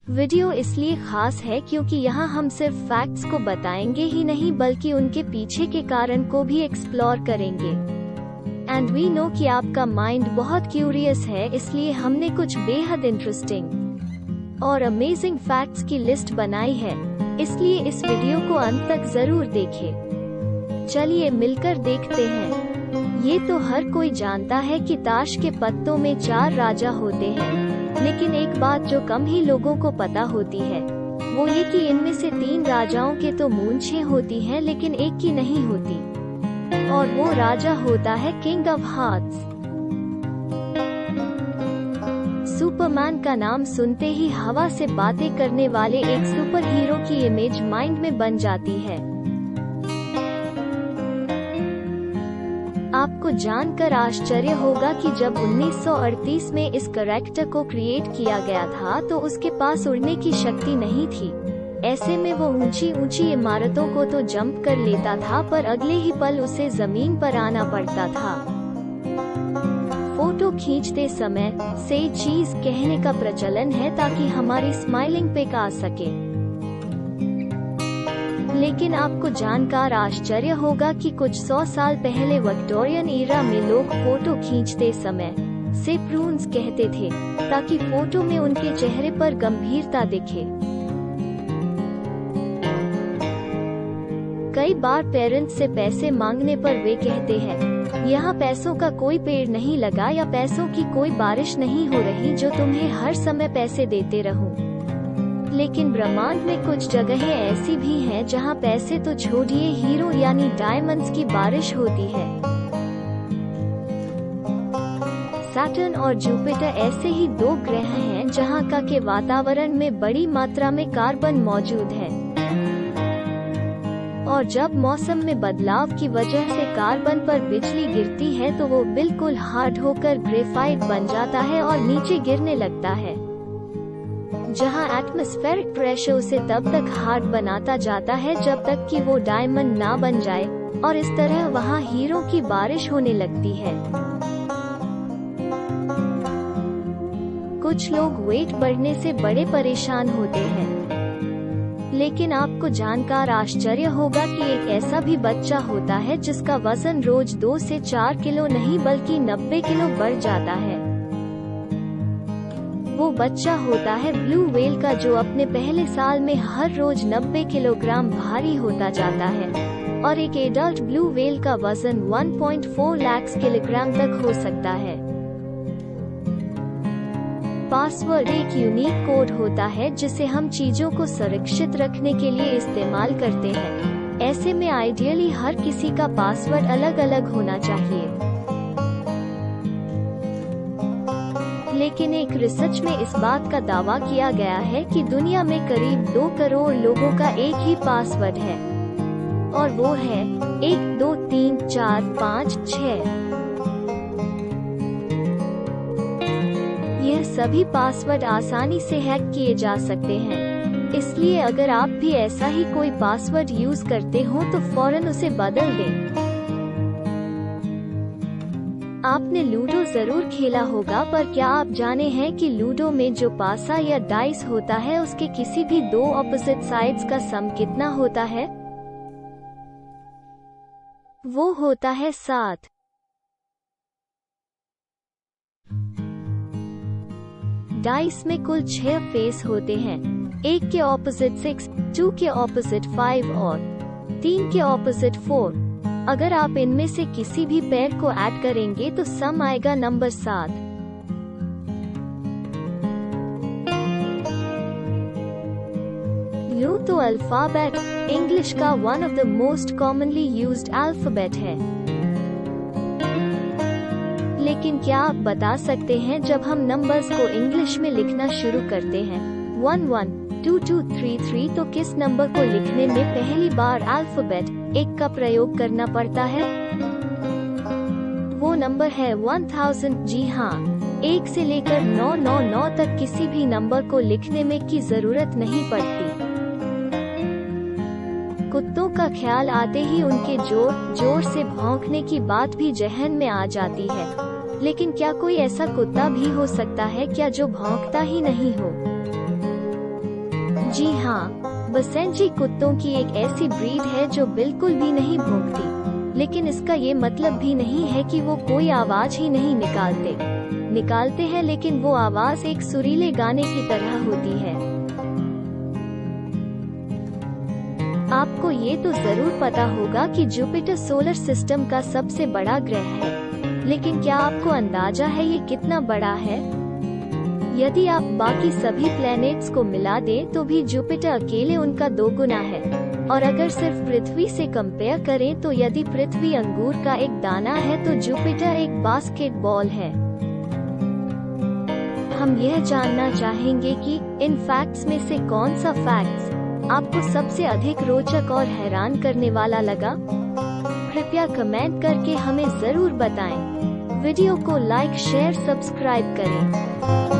Video इसलिए खास है क्योंकि यहाँ हम सिर्फ फैक्ट्स को बताएंगे ही नहीं बल्कि उनके पीछे के कारण को भी एक्सप्लोर करेंगे। एंड वी नो कि आपका माइंड बहुत क्यूरियस है, इसलिए हमने कुछ बेहद इंटरेस्टिंग और अमेजिंग फैक्ट्स की लिस्ट बनाई है, इसलिए इस वीडियो को अंत तक जरूर देखें। चलिए मिलकर देखते हैं। ये तो हर कोई जानता है कि ताश के पत्तों में 4 राजा होते हैं, लेकिन एक बात जो कम ही लोगों को पता होती है वो ये कि इनमें से 3 राजाओं के तो मूंछें होती हैं लेकिन एक की नहीं होती, और वो राजा होता है किंग ऑफ हार्ट्स। सुपरमैन का नाम सुनते ही हवा से बातें करने वाले एक सुपर हीरो की इमेज माइंड में बन जाती है। आपको जानकर आश्चर्य होगा कि जब 1938 में इस कैरेक्टर को क्रिएट किया गया था तो उसके पास उड़ने की शक्ति नहीं थी। ऐसे में वो ऊंची ऊंची इमारतों को तो जंप कर लेता था, पर अगले ही पल उसे जमीन पर आना पड़ता था। फोटो खींचते समय से चीज कहने का प्रचलन है ताकि हमारी स्माइलिंग पिक आ सके। लेकिन आपको जानकर आश्चर्य होगा कि कुछ 100 साल पहले विक्टोरियन ईरा में लोग फोटो खींचते समय से प्रून्स कहते थे ताकि फोटो में उनके चेहरे पर गंभीरता दिखे। कई बार पेरेंट्स से पैसे मांगने पर वे कहते हैं, यहाँ पैसों का कोई पेड़ नहीं लगा या पैसों की कोई बारिश नहीं हो रही जो तुम्हें हर समय पैसे देते रहूं। लेकिन ब्रह्मांड में कुछ जगहें ऐसी भी हैं जहां पैसे तो छोड़िए, हीरो यानी डायमंड्स की बारिश होती है। सैटर्न और जुपिटर ऐसे ही 2 ग्रह हैं जहां का के वातावरण में बड़ी मात्रा में कार्बन मौजूद है, और जब मौसम में बदलाव की वजह से कार्बन पर बिजली गिरती है तो वो बिल्कुल हार्ड होकर ग्रेफाइट बन जाता है और नीचे गिरने लगता है, जहां एटमॉस्फेरिक प्रेशर उसे तब तक हार्ड बनाता जाता है जब तक कि वो डायमंड ना बन जाए, और इस तरह वहां हीरो की बारिश होने लगती है। कुछ लोग वेट बढ़ने से बड़े परेशान होते हैं, लेकिन आपको जानकर आश्चर्य होगा कि एक ऐसा भी बच्चा होता है जिसका वजन रोज 2 से 4 किलो नहीं बल्कि 90 किलो बढ़ जाता है। वो बच्चा होता है ब्लू व्हेल का, जो अपने पहले साल में हर रोज 90 किलोग्राम भारी होता जाता है, और एक एडल्ट ब्लू व्हेल का वजन 1.4 लाख किलोग्राम तक हो सकता है। पासवर्ड एक यूनिक कोड होता है जिसे हम चीजों को सुरक्षित रखने के लिए इस्तेमाल करते हैं। ऐसे में आइडियली हर किसी का पासवर्ड अलग अलग होना चाहिए। लेकिन एक रिसर्च में इस बात का दावा किया गया है कि दुनिया में करीब 2 करोड़ लोगों का एक ही पासवर्ड है, और वो है 1 2 3 4 5 6। यह सभी पासवर्ड आसानी से हैक किए जा सकते हैं, इसलिए अगर आप भी ऐसा ही कोई पासवर्ड यूज करते हो तो फौरन उसे बदल दें। आपने लूडो जरूर खेला होगा, पर क्या आप जाने हैं कि लूडो में जो पासा या डाइस होता है उसके किसी भी 2 ऑपोजिट साइड्स का सम कितना होता है? वो होता है 7। डाइस में कुल 6 फेस होते हैं, 1 के ऑपोजिट 6, 2 के ऑपोजिट 5 और 3 के ऑपोजिट 4। अगर आप इनमें से किसी भी पेयर को ऐड करेंगे तो सम आएगा नंबर 7। यूं तो अल्फाबेट इंग्लिश का one of the most commonly used alphabet है, लेकिन क्या आप बता सकते हैं जब हम नंबर्स को इंग्लिश में लिखना शुरू करते हैं 1 1 2 2 3 3 तो किस नंबर को लिखने में पहली बार अल्फाबेट 1 का प्रयोग करना पड़ता है? वो नंबर है 1000। जी हाँ, 1 से लेकर 999 तक किसी भी नंबर को लिखने में की जरूरत नहीं पड़ती। कुत्तों का ख्याल आते ही उनके जोर जोर से भौंकने की बात भी जहन में आ जाती है, लेकिन क्या कोई ऐसा कुत्ता भी हो सकता है क्या जो भौंकता ही नहीं हो? जी हाँ, बसेंजी कुत्तों की एक ऐसी ब्रीड है जो बिल्कुल भी नहीं भौंकती, लेकिन इसका ये मतलब भी नहीं है कि वो कोई आवाज ही नहीं निकालते हैं, लेकिन वो आवाज एक सुरीले गाने की तरह होती है। आपको ये तो जरूर पता होगा कि जुपिटर सोलर सिस्टम का सबसे बड़ा ग्रह है, लेकिन क्या आपको अंदाजा है ये कितना बड़ा है? यदि आप बाकी सभी प्लैनेट्स को मिला दें तो भी जुपिटर अकेले उनका 2 गुना है। और अगर सिर्फ पृथ्वी से कंपेयर करें तो यदि पृथ्वी अंगूर का एक दाना है तो जुपिटर एक बास्केटबॉल है। हम यह जानना चाहेंगे कि इन फैक्ट्स में से कौन सा फैक्ट्स आपको सबसे अधिक रोचक और हैरान करने वाला लगा? कृपया कमेंट करके हमें जरूर बताएं। वीडियो को लाइक, शेयर, सब्सक्राइब करें।